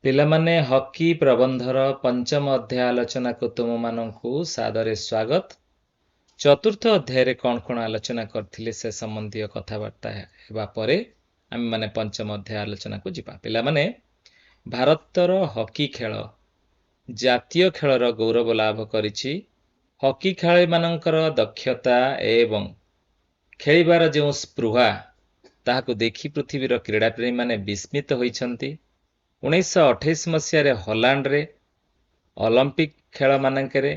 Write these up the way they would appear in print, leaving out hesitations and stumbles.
ପିଲାମାନେ ହକି ପ୍ରବନ୍ଧର ପଞ୍ଚମ ଅଧ୍ୟାୟ ଆଲୋଚନାକୁ ତୁମମାନଙ୍କୁ ସାଦରେ ସ୍ୱାଗତ। ଚତୁର୍ଥ ଅଧ୍ୟାୟରେ କ'ଣ କ'ଣ ଆଲୋଚନା କରିଥିଲେ ସେ ସମ୍ବନ୍ଧୀୟ କଥାବାର୍ତ୍ତା ହେବା ପରେ ଆମେମାନେ ପଞ୍ଚମ ଅଧ୍ୟାୟ ଆଲୋଚନାକୁ ଯିବା। ପିଲାମାନେ, ଭାରତର ହକି ଖେଳ ଜାତୀୟ ଖେଳର ଗୌରବ ଲାଭ କରିଛି। ହକି ଖେଳାଳିମାନଙ୍କର ଦକ୍ଷତା ଏବଂ ଖେଳିବାର ଯେଉଁ ସ୍ପୃହା ତାହାକୁ ଦେଖି ପୃଥିବୀର କ୍ରୀଡ଼ାପ୍ରେମୀମାନେ ବିସ୍ମିତ ହୋଇଛନ୍ତି। 1928 ମସିହାରେ ହଲାଣ୍ଡରେ ଅଲମ୍ପିକ୍ ଖେଳମାନଙ୍କରେ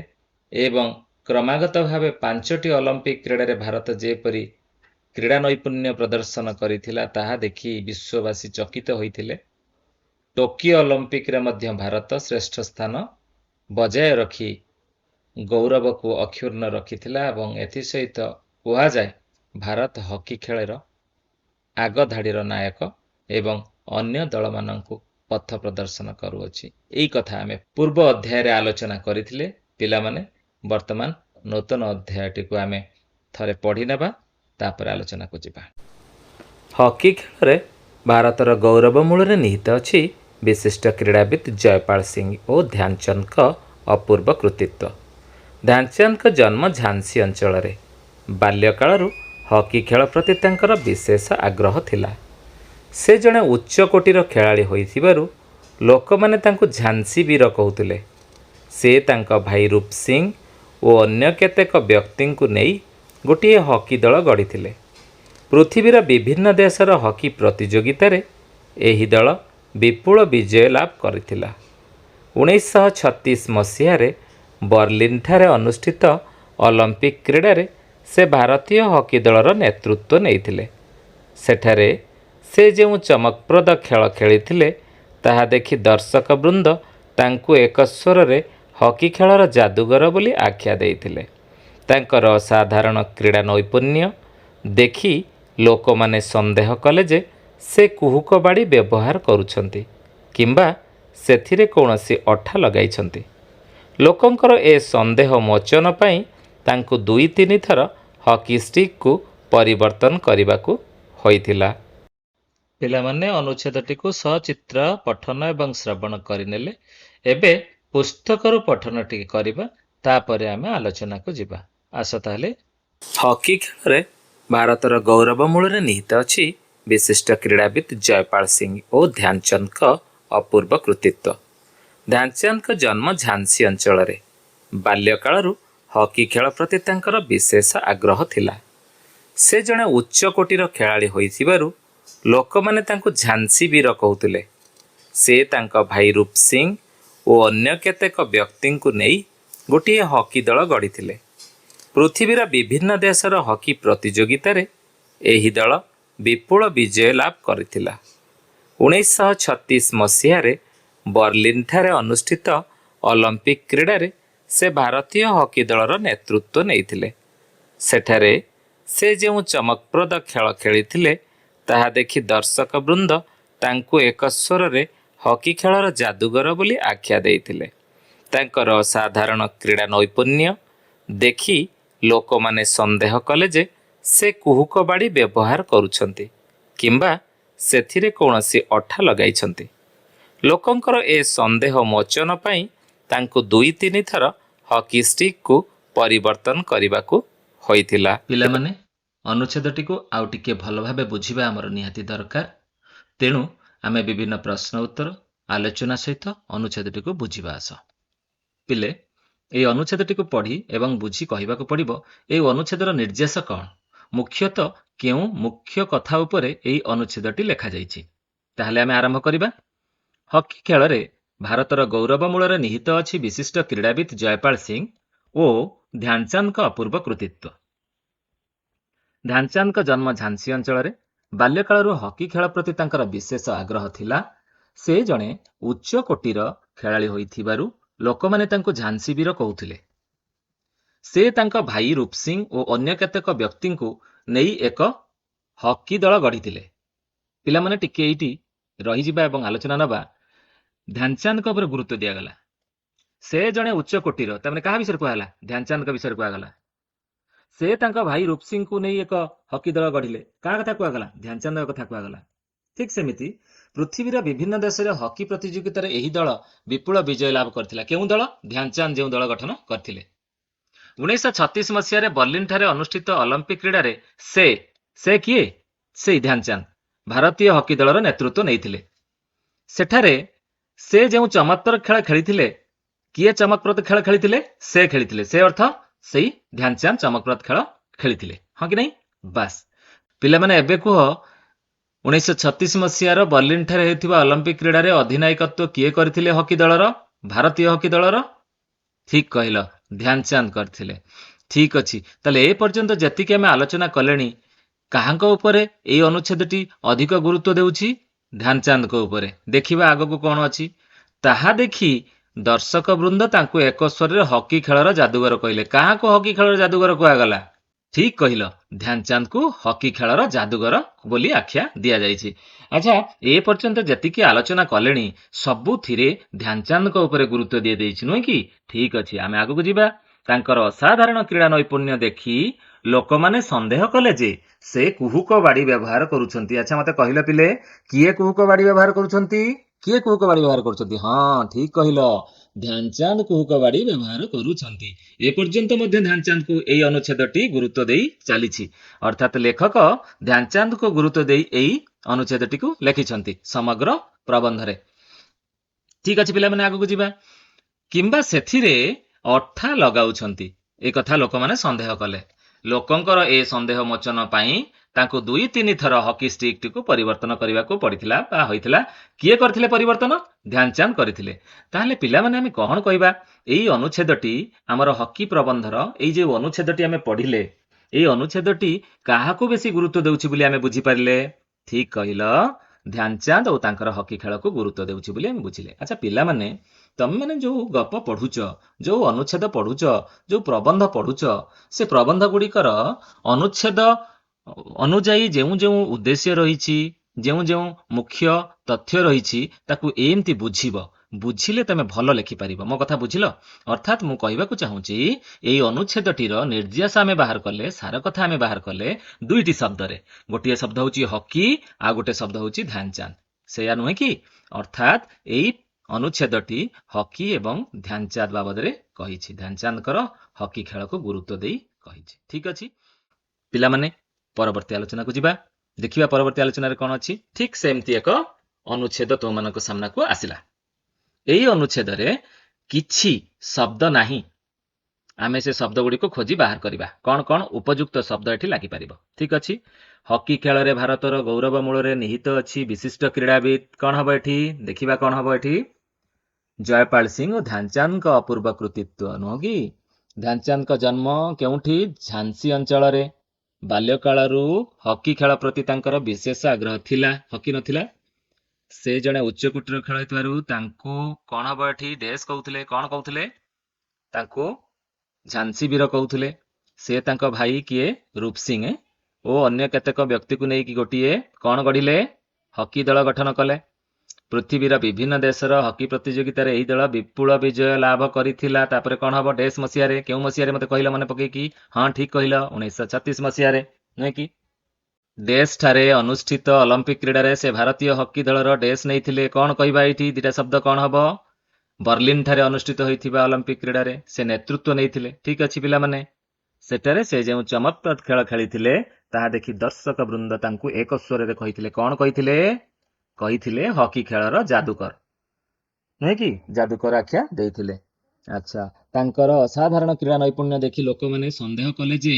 ଏବଂ କ୍ରମାଗତ ଭାବେ 5ଟି ଅଲମ୍ପିକ୍ କ୍ରୀଡ଼ାରେ ଭାରତ ଯେପରି କ୍ରୀଡ଼ା ନୈପୁଣ୍ୟ ପ୍ରଦର୍ଶନ କରିଥିଲା ତାହା ଦେଖି ବିଶ୍ୱବାସୀ ଚକିତ ହୋଇଥିଲେ। ଟୋକିଓ ଅଲମ୍ପିକରେ ମଧ୍ୟ ଭାରତ ଶ୍ରେଷ୍ଠ ସ୍ଥାନ ବଜାୟ ରଖି ଗୌରବକୁ ଅକ୍ଷୁର୍ଣ୍ଣ ରଖିଥିଲା ଏବଂ ଏଥିସହିତ କୁହାଯାଏ ଭାରତ ହକି ଖେଳର ଆଗ ଧାଡ଼ିର ନାୟକ ଏବଂ ଅନ୍ୟ ଦଳମାନଙ୍କୁ ପଥ ପ୍ରଦର୍ଶନ କରୁଅଛି। ଏହି କଥା ଆମେ ପୂର୍ବ ଅଧ୍ୟାୟରେ ଆଲୋଚନା କରିଥିଲେ। ପିଲାମାନେ, ବର୍ତ୍ତମାନ ନୂତନ ଅଧ୍ୟାୟଟିକୁ ଆମେ ଥରେ ପଢ଼ି ନେବା, ତାପରେ ଆଲୋଚନାକୁ ଯିବା। ହକି ଖେଳରେ ଭାରତର ଗୌରବ ମୂଳରେ ନିହିତ ଅଛି ବିଶିଷ୍ଟ କ୍ରୀଡ଼ାବିତ୍ ଜୟପାଳ ସିଂ ଓ ଧ୍ୟାନଚାନ୍ଦଙ୍କ ଅପୂର୍ବ କୃତିତ୍ୱ। ଧ୍ୟାନଚାନ୍ଦଙ୍କ ଜନ୍ମ ଝାନ୍ସୀ ଅଞ୍ଚଳରେ। ବାଲ୍ୟକାଳରୁ ହକି ଖେଳ ପ୍ରତି ତାଙ୍କର ବିଶେଷ ଆଗ୍ରହ ଥିଲା। ସେ ଜଣେ ଉଚ୍ଚ କୋଟିର ଖେଳାଳି ହୋଇଥିବାରୁ ଲୋକମାନେ ତାଙ୍କୁ ଝାନ୍ସୀ ବୀର କହୁଥିଲେ। ସେ ତାଙ୍କ ଭାଇ ରୂପ ସିଂ ଓ ଅନ୍ୟ କେତେକ ବ୍ୟକ୍ତିଙ୍କୁ ନେଇ ଗୋଟିଏ ହକି ଦଳ ଗଢ଼ିଥିଲେ। ପୃଥିବୀର ବିଭିନ୍ନ ଦେଶର ହକି ପ୍ରତିଯୋଗିତାରେ ଏହି ଦଳ ବିପୁଳ ବିଜୟ ଲାଭ କରିଥିଲା। 1936 ମସିହାରେ ବର୍ଲିନ୍ଠାରେ ଅନୁଷ୍ଠିତ ଅଲମ୍ପିକ୍ କ୍ରୀଡ଼ାରେ ସେ ଭାରତୀୟ ହକି ଦଳର ନେତୃତ୍ୱ ନେଇଥିଲେ। ସେଠାରେ ସେ ଯେଉଁ ଚମକପ୍ରଦ ଖେଳ ଖେଳିଥିଲେ ତାହା ଦେଖି ଦର୍ଶକ ବୃନ୍ଦ ତାଙ୍କୁ ଏକ ସ୍ୱରରେ ହକି ଖେଳର ଯାଦୁଗର ବୋଲି ଆଖ୍ୟା ଦେଇଥିଲେ। ତାଙ୍କର ଅସାଧାରଣ କ୍ରୀଡ଼ା ନୈପୁଣ୍ୟ ଦେଖି ଲୋକମାନେ ସନ୍ଦେହ କଲେ ଯେ ସେ କୁହୁକ ବାଡ଼ି ବ୍ୟବହାର କରୁଛନ୍ତି କିମ୍ବା ସେଥିରେ କୌଣସି ଅଠା ଲଗାଇଛନ୍ତି। ଲୋକଙ୍କର ଏ ସନ୍ଦେହ ମୋଚନ ପାଇଁ ତାଙ୍କୁ 2-3 ଥର ହକି ଷ୍ଟିକ୍କୁ ପରିବର୍ତ୍ତନ କରିବାକୁ ହୋଇଥିଲା। ପିଲାମାନେ, ଅନୁଚ୍ଛେଦଟିକୁ ସଚିତ୍ର ପଠନ ଏବଂ ଶ୍ରବଣ କରିନେଲେ। ଏବେ ପୁସ୍ତକରୁ ପଠନ ଟିକେ କରିବା, ତାପରେ ଆମେ ଆଲୋଚନାକୁ ଯିବା। ଆସ ତାହେଲେ। ହକି ଖେଳରେ ଭାରତର ଗୌରବ ମୂଳରେ ନିହିତ ଅଛି ବିଶିଷ୍ଟ କ୍ରୀଡ଼ାବିତ୍ ଜୟପାଳ ସିଂ ଓ ଧ୍ୟାନଚାନ୍ଦଙ୍କ ଅପୂର୍ବ କୃତିତ୍ୱ। ଧ୍ୟାନଚାନ୍ଦଙ୍କ ଜନ୍ମ ଝାନ୍ସୀ ଅଞ୍ଚଳରେ। ବାଲ୍ୟକାଳରୁ ହକି ଖେଳ ପ୍ରତି ତାଙ୍କର ବିଶେଷ ଆଗ୍ରହ ଥିଲା। ସେ ଜଣେ ଉଚ୍ଚ କୋଟିର ଖେଳାଳି ହୋଇଥିବାରୁ ଲୋକମାନେ ତାଙ୍କୁ ଝାନ୍ସୀ ବୀର କହୁଥିଲେ। ସେ ତାଙ୍କ ଭାଇ ରୂପ ସିଂ ଓ ଅନ୍ୟ କେତେକ ବ୍ୟକ୍ତିଙ୍କୁ ନେଇ ଗୋଟିଏ ହକି ଦଳ ଗଢ଼ିଥିଲେ। ପୃଥିବୀର ବିଭିନ୍ନ ଦେଶର ହକି ପ୍ରତିଯୋଗିତାରେ ଏହି ଦଳ ବିପୁଳ ବିଜୟ ଲାଭ କରିଥିଲା। 1936 ମସିହାରେ ବର୍ଲିନ୍ଠାରେ ଅନୁଷ୍ଠିତ ଅଲମ୍ପିକ୍ କ୍ରୀଡ଼ାରେ ସେ ଭାରତୀୟ ହକି ଦଳର ନେତୃତ୍ୱ ନେଇଥିଲେ। ସେଠାରେ ସେ ଯେଉଁ ଚମକପ୍ରଦ ଖେଳ ଖେଳିଥିଲେ ତାହା ଦେଖି ଦର୍ଶକ ବୃନ୍ଦ ତାଙ୍କୁ ଏକ ସ୍ୱରରେ ହକି ଖେଳର ଯାଦୁଗର ବୋଲି ଆଖ୍ୟା ଦେଇଥିଲେ। ତାଙ୍କର ଅସାଧାରଣ କ୍ରୀଡ଼ା ନୈପୁଣ୍ୟ ଦେଖି ଲୋକମାନେ ସନ୍ଦେହ କଲେ ଯେ ସେ କୁହୁକ ବାଡ଼ି ବ୍ୟବହାର କରୁଛନ୍ତି କିମ୍ବା ସେଥିରେ କୌଣସି ଅଠା ଲଗାଇଛନ୍ତି। ଲୋକଙ୍କର ଏ ସନ୍ଦେହ ମୋଚନ ପାଇଁ ତାଙ୍କୁ 2-3 ଥର ହକି ଷ୍ଟିକ୍କୁ ପରିବର୍ତ୍ତନ କରିବାକୁ ହୋଇଥିଲା। ପିଲାମାନେ, ଅନୁଚ୍ଛେଦଟିକୁ ଆଉ ଟିକେ ଭଲ ଭାବେ ବୁଝିବା ଆମର ନିହାତି ଦରକାର। ତେଣୁ ଆମେ ବିଭିନ୍ନ ପ୍ରଶ୍ନ ଉତ୍ତର ଆଲୋଚନା ସହିତ ଅନୁଚ୍ଛେଦଟିକୁ ବୁଝିବା। ଆସ ପିଲେ, ଏହି ଅନୁଚ୍ଛେଦଟିକୁ ପଢ଼ି ଏବଂ ବୁଝି କହିବାକୁ ପଡ଼ିବ ଏହି ଅନୁଚ୍ଛେଦର ନିର୍ଦ୍ଦେଶ କ'ଣ, ମୁଖ୍ୟତଃ କେଉଁ ମୁଖ୍ୟ କଥା ଉପରେ ଏହି ଅନୁଚ୍ଛେଦଟି ଲେଖାଯାଇଛି। ତାହେଲେ ଆମେ ଆରମ୍ଭ କରିବା। ହକି ଖେଳରେ ଭାରତର ଗୌରବ ମୂଳରେ ନିହିତ ଅଛି ବିଶିଷ୍ଟ କ୍ରୀଡ଼ାବିତ୍ ଜୟପାଳ ସିଂ ଓ ଧ୍ୟାନଚାନ୍ଦଙ୍କ ଅପୂର୍ବ କୃତିତ୍ୱ। ଧ୍ୟାନଚାନ୍ଦଙ୍କ ଜନ୍ମ ଝାନ୍ସୀ ଅଞ୍ଚଳରେ। ବାଲ୍ୟକାଳରୁ ହକି ଖେଳ ପ୍ରତି ତାଙ୍କର ବିଶେଷ ଆଗ୍ରହ ଥିଲା। ସେ ଜଣେ ଉଚ୍ଚ କୋଟିର ଖେଳାଳି ହୋଇଥିବାରୁ ଲୋକମାନେ ତାଙ୍କୁ ଝାନ୍ସୀ ବୀର କହୁଥିଲେ। ସେ ତାଙ୍କ ଭାଇ ରୂପ ସିଂ ଓ ଅନ୍ୟ କେତେକ ବ୍ୟକ୍ତିଙ୍କୁ ନେଇ ଏକ ହକି ଦଳ ଗଢ଼ିଥିଲେ। ପିଲାମାନେ, ଟିକେ ଏଇଠି ରହିଯିବା ଏବଂ ଆଲୋଚନା ନେବା। ଧ୍ୟାନଚାନ୍ଦଙ୍କ ଉପରେ ଗୁରୁତ୍ୱ ଦିଆଗଲା। ସେ ଜଣେ ଉଚ୍ଚ କୋଟିର, ତାମାନେ କାହା ବିଷୟରେ କୁହାଗଲା? ଧ୍ୟାନଚାନ୍ଦଙ୍କ ବିଷୟରେ କୁହାଗଲା। ସେ ତାଙ୍କ ଭାଇ ରୂପ ସିଂଙ୍କୁ ନେଇ ଏକ ହକି ଦଳ ଗଢ଼ିଲେ। କାହା କଥା କୁହାଗଲା? ଧ୍ୟାନଚାନ୍ଦଙ୍କ କଥା କୁହାଗଲା। ଠିକ୍ ସେମିତି ପୃଥିବୀର ବିଭିନ୍ନ ଦେଶରେ ହକି ପ୍ରତିଯୋଗିତାରେ ଏହି ଦଳ ବିପୁଳ ବିଜୟ ଲାଭ କରିଥିଲା। କେଉଁ ଦଳ? ଧ୍ୟାନଚାନ୍ଦ ଯେଉଁ ଦଳ ଗଠନ କରିଥିଲେ। 1936 ମସିହାରେ ବର୍ଲିନଠାରେ ଅନୁଷ୍ଠିତ ଅଲିମ୍ପିକ କ୍ରୀଡ଼ାରେ ସେ କିଏ? ସେଇ ଧ୍ୟାନଚାନ୍ଦ ଭାରତୀୟ ହକି ଦଳର ନେତୃତ୍ୱ ନେଇଥିଲେ। ସେଠାରେ ସେ ଯେଉଁ ଚମତ୍କାର ଖେଳ ଖେଳିଥିଲେ, କିଏ ଚମକପ୍ରଦ ଖେଳ ଖେଳିଥିଲେ? ସେ ଖେଳିଥିଲେ। ସେ ଅର୍ଥ ସେଇ ଧ୍ୟାନଚାନ୍ଦ ଚମକପ୍ରଦ ଖେଳ ଖେଳିଥିଲେ। ହଁ କି ନାହିଁ? ବାସ୍। ପିଲାମାନେ ଏବେ କୁହ, 1936 ମସିହାର ବର୍ଲିନଠାରେ ହେଉଥିବା ଅଲିମ୍ପିକ କ୍ରୀଡ଼ାରେ ଅଧିନାୟକତ୍ୱ କିଏ କରିଥିଲେ ହକି ଦଳର? ଭାରତୀୟ ହକି ଦଳର? ଠିକ୍ କହିଲ, ଧ୍ୟାନଚାନ୍ଦ କରିଥିଲେ। ଠିକ୍ ଅଛି, ତାହେଲେ ଏ ପର୍ଯ୍ୟନ୍ତ ଯେତିକି ଆମେ ଆଲୋଚନା କଲେଣି, କାହାଙ୍କ ଉପରେ ଏଇ ଅନୁଚ୍ଛେଦଟି ଅଧିକ ଗୁରୁତ୍ୱ ଦେଉଛି? ଧ୍ୟାନଚାନ୍ଦଙ୍କ ଉପରେ। ଦେଖିବା ଆଗକୁ କ'ଣ ଅଛି। ତାହା ଦେଖି ଦର୍ଶକ ବୃନ୍ଦ ତାଙ୍କୁ ଏକ ସ୍ୱରରେ ହକି ଖେଳର ଯାଦୁଗର କହିଲେ। କାହାକୁ ହକି ଖେଳର ଯାଦୁଗର କୁହାଗଲା? ଠିକ୍ କହିଲ, ଧ୍ୟାନଚାନ୍ଦକୁ ହକି ଖେଳର ଯାଦୁଗର ବୋଲି ଆଖ୍ୟା ଦିଆଯାଇଛି। ଆଚ୍ଛା, ଏ ପର୍ଯ୍ୟନ୍ତ ଯେତିକି ଆଲୋଚନା କଲେଣି ସବୁଥିରେ ଧ୍ୟାନଚାନ୍ଦଙ୍କ ଉପରେ ଗୁରୁତ୍ୱ ଦିଆଯାଇଛି, ନୁହେଁ କି? ଠିକ୍ ଅଛି, ଆମେ ଆଗକୁ ଯିବା। ତାଙ୍କର ଅସାଧାରଣ କ୍ରୀଡ଼ା ନୈପୁଣ୍ୟ ଦେଖି ଲୋକମାନେ ସନ୍ଦେହ କଲେ ଯେ ସେ କୁହୁକ ବାଡ଼ି ବ୍ୟବହାର କରୁଛନ୍ତି। ଆଚ୍ଛା, ମତେ କହିଲ ପିଲେ, କିଏ କୁହୁକ ବାଡ଼ି ବ୍ୟବହାର କରୁଛନ୍ତି? କିଏ କୁହୁକ ବାଡ଼ି ବ୍ୟବହାର କରୁଛନ୍ତି? ହଁ, ଠିକ୍ କହିଲ, ଧ୍ୟାନଚାନ୍ଦ କୁହୁକ ବାଡ଼ି ବ୍ୟବହାର କରୁଛନ୍ତି। ଏପର୍ଯ୍ୟନ୍ତ ମଧ୍ୟ ଧ୍ୟାନଚାନ୍ଦକୁ ଏହି ଅନୁଚ୍ଛେଦଟି ଗୁରୁତ୍ୱ ଦେଇ ଚାଲିଛି। ଅର୍ଥାତ୍ ଲେଖକ ଧ୍ୟାନଚାନ୍ଦକୁ ଗୁରୁତ୍ୱ ଦେଇ ଏହି ଅନୁଚ୍ଛେଦଟିକୁ ଲେଖିଛନ୍ତି ସମଗ୍ର ପ୍ରବନ୍ଧରେ। ଠିକ୍ ଅଛି ପିଲାମାନେ, ଆଗକୁ ଯିବା। କିମ୍ବା ସେଥିରେ ଅଠା ଲଗାଉଛନ୍ତି, ଏ କଥା ଲୋକମାନେ ସନ୍ଦେହ କଲେ। ଲୋକଙ୍କର ଏ ସନ୍ଦେହ ମୋଚନ ପାଇଁ ତାଙ୍କୁ 2-3 ଥର ହକି ଷ୍ଟିକ୍ଟିକୁ ପରିବର୍ତ୍ତନ କରିବାକୁ ପଡ଼ିଥିଲା ବା ହୋଇଥିଲା। କିଏ କରିଥିଲେ ପରିବର୍ତ୍ତନ? ଧ୍ୟାନଚାନ୍ଦ କରିଥିଲେ। ତାହେଲେ ପିଲାମାନେ ଆମେ କ'ଣ କହିବା? ଏଇ ଅନୁଚ୍ଛେଦଟି ଆମର ହକି ପ୍ରବନ୍ଧର ଏଇ ଯେଉଁ ଅନୁଚ୍ଛେଦଟି ଆମେ ପଢ଼ିଲେ, ଏଇ ଅନୁଚ୍ଛେଦଟି କାହାକୁ ବେଶୀ ଗୁରୁତ୍ୱ ଦେଉଛି ବୋଲି ଆମେ ବୁଝିପାରିଲେ? ଠିକ୍ କହିଲ, ଧ୍ୟାନଚାନ୍ଦ ଓ ତାଙ୍କର ହକି ଖେଳକୁ ଗୁରୁତ୍ୱ ଦେଉଛି ବୋଲି ଆମେ ବୁଝିଲେ। ଆଚ୍ଛା ପିଲାମାନେ, ତମେମାନେ ଯୋଉ ଗପ ପଢୁଛ, ଯୋଉ ଅନୁଚ୍ଛେଦ ପଢୁଛ, ଯୋଉ ପ୍ରବନ୍ଧ ପଢୁଛ, ସେ ପ୍ରବନ୍ଧ ଗୁଡ଼ିକର ଅନୁଚ୍ଛେଦ ଅନୁଯାୟୀ ଯେଉଁ ଯେଉଁ ଉଦ୍ଦେଶ୍ୟ ରହିଛି, ଯେଉଁ ଯେଉଁ ମୁଖ୍ୟ ତଥ୍ୟ ରହିଛି, ତାକୁ ଏମିତି ବୁଝିବ। ବୁଝିଲେ ତମେ ଭଲ ଲେଖିପାରିବ। ମୋ କଥା ବୁଝିଲ? ଅର୍ଥାତ୍ ମୁଁ କହିବାକୁ ଚାହୁଁଛି, ଏଇ ଅନୁଚ୍ଛେଦଟିର ନିର୍ଯାସ ଆମେ ବାହାର କଲେ, ସାର କଥା ଆମେ ବାହାର କଲେ 2ଟି ଶବ୍ଦରେ। ଗୋଟିଏ ଶବ୍ଦ ହେଉଛି ହକି, ଆଉ ଗୋଟେ ଶବ୍ଦ ହେଉଛି ଧ୍ୟାନଚାନ୍ଦ। ସେଇଆ ନୁହେଁ କି? ଅର୍ଥାତ୍ ଏଇ ଅନୁଚ୍ଛେଦଟି ହକି ଏବଂ ଧ୍ୟାନଚାନ୍ଦ ବାବଦରେ କହିଛି। ଧ୍ୟାନଚାନ୍ଦଙ୍କର ହକି ଖେଳକୁ ଗୁରୁତ୍ୱ ଦେଇ କହିଛି। ଠିକ୍ ଅଛି ପିଲାମାନେ, ପରବର୍ତ୍ତୀ ଆଲୋଚନାକୁ ଯିବା। ଦେଖିବା ପରବର୍ତ୍ତୀ ଆଲୋଚନାରେ କ'ଣ ଅଛି। ଠିକ୍ ସେମିତି ଏକ ଅନୁଚ୍ଛେଦ ତୁମମାନଙ୍କ ସାମ୍ନାକୁ ଆସିଲା। ଏହି ଅନୁଚ୍ଛେଦରେ କିଛି ଶବ୍ଦ ନାହିଁ। ଆମେ ସେ ଶବ୍ଦ ଗୁଡ଼ିକୁ ଖୋଜି ବାହାର କରିବା। କ'ଣ କ'ଣ ଉପଯୁକ୍ତ ଶବ୍ଦ ଏଠି ଲାଗିପାରିବ। ଠିକ୍ ଅଛି। ହକି ଖେଳରେ ଭାରତର ଗୌରବ ମୂଳରେ ନିହିତ ଅଛି ବିଶିଷ୍ଟ କ୍ରୀଡ଼ାବିତ୍। କ'ଣ ହବ ଏଠି? ଦେଖିବା କ'ଣ ହବ ଏଠି। ଜୟପାଳ ସିଂ ଓ ଧ୍ୟାନଚାନ୍ଦଙ୍କ ଅପୂର୍ବ କୃତିତ୍ୱ, ନୁହଁ କି? ଧ୍ୟାନଚାନ୍ଦଙ୍କ ଜନ୍ମ କେଉଁଠି? ଝାନ୍ସୀ ଅଞ୍ଚଳରେ। ବାଲ୍ୟକାଳରୁ ହକି ଖେଳ ପ୍ରତି ତାଙ୍କର ବିଶେଷ ଆଗ୍ରହ ଥିଲା। ହକି ନଥିଲା। ସେ ଜଣେ ଉଚ୍ଚକୋଟୀର ଖେଳ ହେଇଥିବାରୁ ତାଙ୍କୁ କ'ଣ ହବ ଏଠି? ଡେସ୍ କହୁଥିଲେ। କ'ଣ କହୁଥିଲେ? ତାଙ୍କୁ ଝାନ୍ସୀ ବୀର କହୁଥିଲେ। ସେ ତାଙ୍କ ଭାଇ କିଏ? ରୂପ ସିଂ ଓ ଅନ୍ୟ କେତେକ ବ୍ୟକ୍ତିକୁ ନେଇକି ଗୋଟିଏ କ'ଣ ଗଢ଼ିଲେ? ହକି ଦଳ ଗଠନ କଲେ। ପୃଥିବୀର ବିଭିନ୍ନ ଦେଶର ହକି ପ୍ରତିଯୋଗିତାରେ ଏହି ଦଳ ବିପୁଳ ବିଜୟ ଲାଭ କରିଥିଲା। ତାପରେ କ'ଣ ହବ? ଡେସ୍ ମସିହାରେ। କେଉଁ ମସିହାରେ ମତେ କହିଲ ମନେ ପକେଇକି? ହଁ, ଠିକ୍ କହିଲ, 1936 ମସିହାରେ, ନୁହେଁ କି? ଡେସ୍ ଠାରେ ଅନୁଷ୍ଠିତ ଅଲିମ୍ପିକ କ୍ରୀଡ଼ାରେ ସେ ଭାରତୀୟ ହକି ଦଳର ଡେସ୍ ନେଇଥିଲେ। କ'ଣ କହିବା ଏଇଠି? 2ଟା ଶବ୍ଦ କ'ଣ ହବ? ବର୍ଲିନ ଠାରେ ଅନୁଷ୍ଠିତ ହୋଇଥିବା ଅଲିମ୍ପିକ କ୍ରୀଡ଼ାରେ ସେ ନେତୃତ୍ୱ ନେଇଥିଲେ। ଠିକ୍ ଅଛି ପିଲାମାନେ, ସେଠାରେ ସେ ଯେଉଁ ଚମତ୍କାର ଖେଳ ଖେଳିଥିଲେ, ତାହା ଦେଖି ଦର୍ଶକ ବୃନ୍ଦ ତାଙ୍କୁ ଏକ ସ୍ୱରରେ କହିଥିଲେ। କ'ଣ କହିଥିଲେ? କହିଥିଲେ ହକି ଖେଳର ଯାଦୁକର, ନୁହେଁ କି? ଯାଦୁକର ଆଖ୍ୟା ଦେଇଥିଲେ। ଆଚ୍ଛା, ତାଙ୍କର ଅସାଧାରଣ କ୍ରୀଡ଼ା ନୈପୁଣ୍ୟ ଦେଖି ଲୋକମାନେ ସନ୍ଦେହ କଲେ ଯେ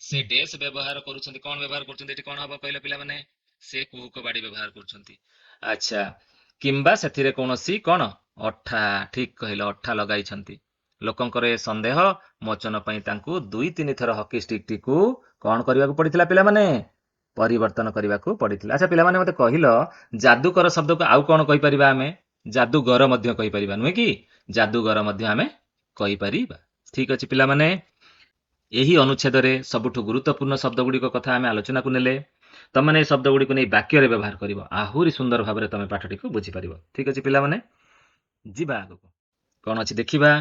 ସେ ଡେସ୍ ବ୍ୟବହାର କରୁଛନ୍ତି। କ'ଣ ବ୍ୟବହାର କରୁଛନ୍ତି? ଏଠି କ'ଣ ହବ କହିଲ ପିଲାମାନେ? ସେ କୁହୁକ ବାଡ଼ି ବ୍ୟବହାର କରୁଛନ୍ତି। ଆଚ୍ଛା, କିମ୍ବା ସେଥିରେ କୌଣସି କ'ଣ ଅଠା, ଠିକ୍ କହିଲ, ଅଠା ଲଗାଇଛନ୍ତି। ଲୋକଙ୍କର ଏ ସନ୍ଦେହ ମୋଚନ ପାଇଁ ତାଙ୍କୁ 2-3 ଥର ହକି ଷ୍ଟିକ୍ଟିକୁ କ'ଣ କରିବାକୁ ପଡ଼ିଥିଲା ପିଲାମାନେ? ପରିବର୍ତ୍ତନ କରିବାକୁ ପଡ଼ିଥିଲା। ଆଚ୍ଛା ପିଲାମାନେ, ମତେ କହିଲ, ଯାଦୁକର ଶବ୍ଦକୁ ଆଉ କ'ଣ କହିପାରିବା ଆମେ? ଯାଦୁଗର ମଧ୍ୟ କହିପାରିବା, ନୁହେଁ କି? ଯାଦୁଗର ମଧ୍ୟ ଆମେ କହିପାରିବା। ଠିକ୍ ଅଛି ପିଲାମାନେ, ଏହି ଅନୁଚ୍ଛେଦରେ ସବୁଠୁ ଗୁରୁତ୍ୱପୂର୍ଣ୍ଣ ଶବ୍ଦ ଗୁଡ଼ିକ କଥା ଆମେ ଆଲୋଚନାକୁ ନେଲେ। ତମମାନେ ଏହି ଶବ୍ଦ ଗୁଡ଼ିକୁ ନେଇ ବାକ୍ୟରେ ବ୍ୟବହାର କରିବ। ଆହୁରି ସୁନ୍ଦର ଭାବରେ ତମେ ପାଠଟିକୁ ବୁଝିପାରିବ। ଠିକ୍ ଅଛି ପିଲାମାନେ, ଯିବା ଆଗକୁ। କ'ଣ ଅଛି ଦେଖିବା।